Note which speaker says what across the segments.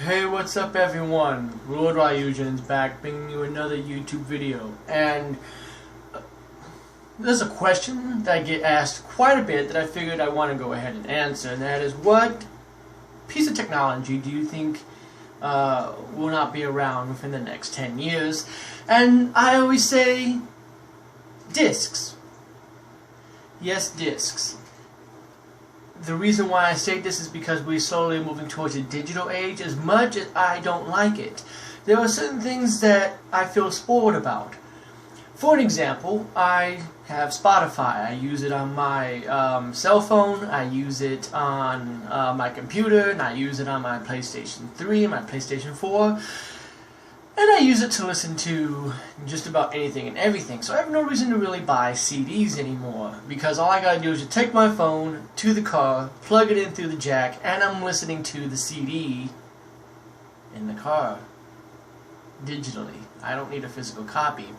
Speaker 1: Hey, what's up everyone? Lord Ryugen's back bringing you another YouTube video. And there's a question that I get asked quite a bit that I figured I want to go ahead and answer. And that is, what piece of technology do you think will not be around within the next 10 years? And I always say, discs. Yes, discs. The reason why I say this is because we're slowly moving towards a digital age. As much as I don't like it, there are certain things that I feel spoiled about. For an example, I have Spotify. I use it on my cell phone, I use it on my computer, and I use it on my PlayStation 3, my PlayStation 4. And I use it to listen to just about anything and everything. So I have no reason to really buy CDs anymore, because all I gotta do is just take my phone to the car, plug it in through the jack, and I'm listening to the CD in the car digitally. I don't need a physical copy.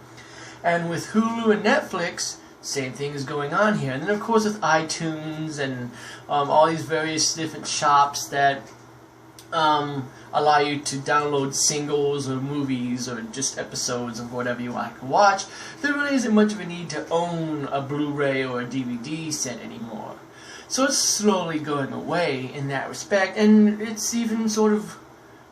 Speaker 1: And with Hulu and Netflix, same thing is going on here. And then of course with iTunes and all these various different shops that allow you to download singles or movies or just episodes of whatever you like to watch, there really isn't much of a need to own a Blu-ray or a DVD set anymore. So it's slowly going away in that respect, and it's even sort of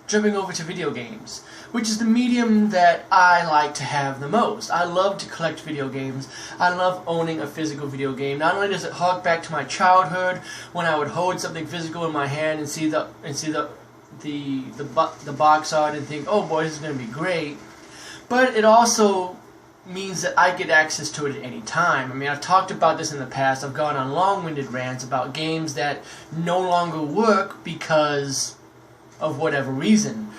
Speaker 1: jumping over to video games, which is the medium that I like to have the most. I love to collect video games. I love owning a physical video game. Not only does it hark back to my childhood when I would hold something physical in my hand and see the box art and think, oh boy, this is going to be great, but it also means that I get access to it at any time. I mean, I've talked about this in the past. I've gone on long-winded rants about games that no longer work because of whatever reason.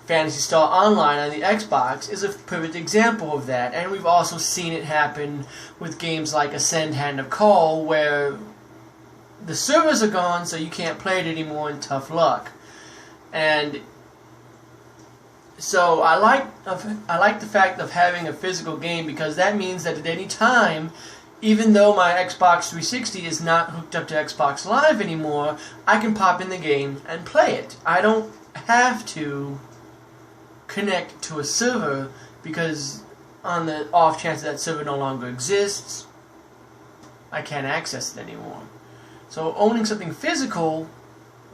Speaker 1: Phantasy Star Online on the Xbox is a perfect example of that, and we've also seen it happen with games like Ascend Hand of Call, where the servers are gone, so you can't play it anymore, and tough luck. And so I like the fact of having a physical game, because that means that at any time, even though my Xbox 360 is not hooked up to Xbox Live anymore, I can pop in the game and play it. I don't have to connect to a server, because on the off chance that server no longer exists, I can't access it anymore. So owning something physical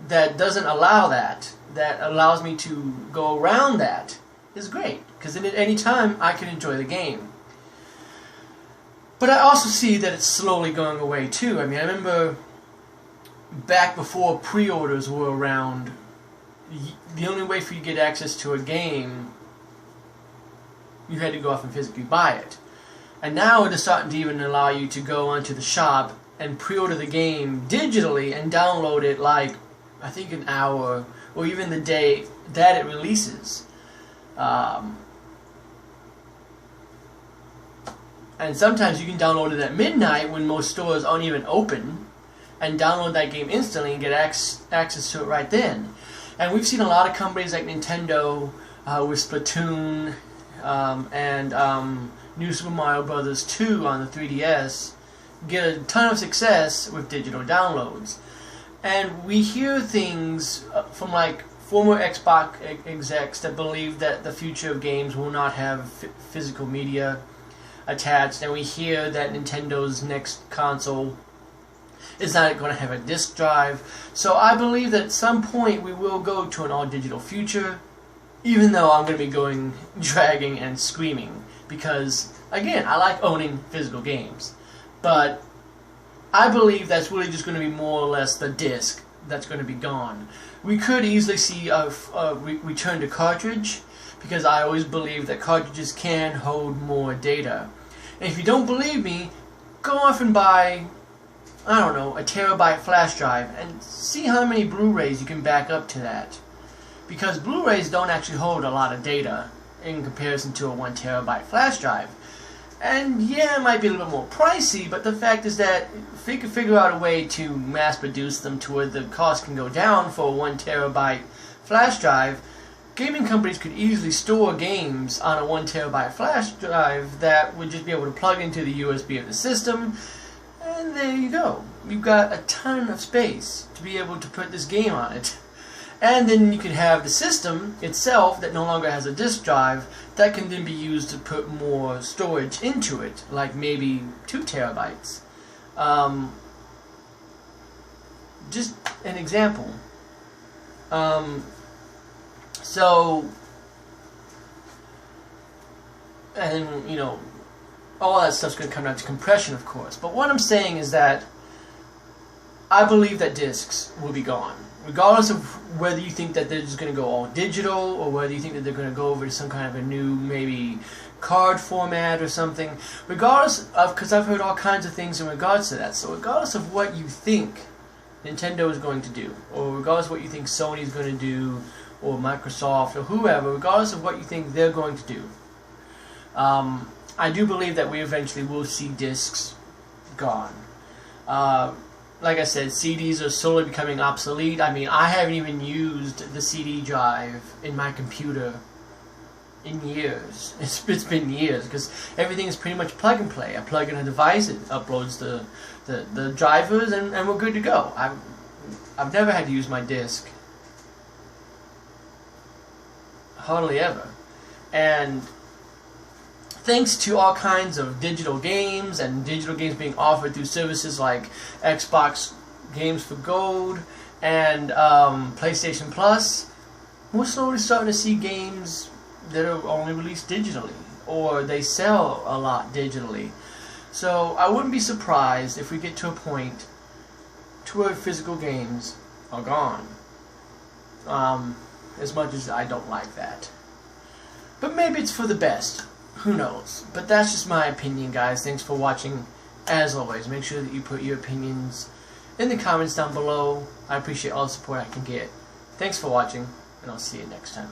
Speaker 1: that doesn't allow that allows me to go around that, is great, because then at any time I can enjoy the game. But I also see that it's slowly going away too. I mean, I remember back before pre-orders were around, the only way for you to get access to a game, you had to go off and physically buy it. And now it is starting to even allow you to go onto the shop and pre-order the game digitally and download it like, I think, an hour or even the day that it releases. And sometimes you can download it at midnight when most stores aren't even open, and download that game instantly and get access to it right then. And we've seen a lot of companies like Nintendo with Splatoon and New Super Mario Bros. 2 on the 3DS get a ton of success with digital downloads. And we hear things from like former Xbox execs that believe that the future of games will not have physical media attached, and we hear that Nintendo's next console is not going to have a disk drive. So I believe that at some point we will go to an all-digital future, even though I'm going to be dragging and screaming, because, again, I like owning physical games. But I believe that's really just going to be more or less the disc that's going to be gone. We could easily see a return to cartridge, because I always believe that cartridges can hold more data. And if you don't believe me, go off and buy, I don't know, a terabyte flash drive and see how many Blu-rays you can back up to that. Because Blu-rays don't actually hold a lot of data in comparison to a 1 terabyte flash drive. And yeah, it might be a little bit more pricey, but the fact is that if they could figure out a way to mass produce them to where the cost can go down for a 1 terabyte flash drive, gaming companies could easily store games on a 1 terabyte flash drive that would just be able to plug into the USB of the system, and there you go. You've got a ton of space to be able to put this game on it. And then you can have the system itself that no longer has a disk drive that can then be used to put more storage into it, like maybe 2 terabytes. Just an example. And you know, all that stuff's going to come down to compression, of course. But what I'm saying is that I believe that discs will be gone. Regardless of whether you think that they're just going to go all digital, or whether you think that they're going to go over to some kind of a new, maybe, card format or something. Regardless of, because I've heard all kinds of things in regards to that. So regardless of what you think Nintendo is going to do, or regardless of what you think Sony is going to do, or Microsoft, or whoever, regardless of what you think they're going to do, I do believe that we eventually will see discs gone. Like I said, CDs are slowly becoming obsolete. I mean, I haven't even used the CD drive in my computer in years. It's been years, because everything is pretty much plug and play. I plug in a device, it uploads the drivers, and we're good to go. I've never had to use my disc. Hardly ever. And thanks to all kinds of digital games, and digital games being offered through services like Xbox Games for Gold and PlayStation Plus, we're slowly starting to see games that are only released digitally, or they sell a lot digitally. So I wouldn't be surprised if we get to a point to where physical games are gone. As much as I don't like that. But maybe it's for the best. Who knows? But that's just my opinion, guys. Thanks for watching. As always, make sure that you put your opinions in the comments down below. I appreciate all the support I can get. Thanks for watching, and I'll see you next time.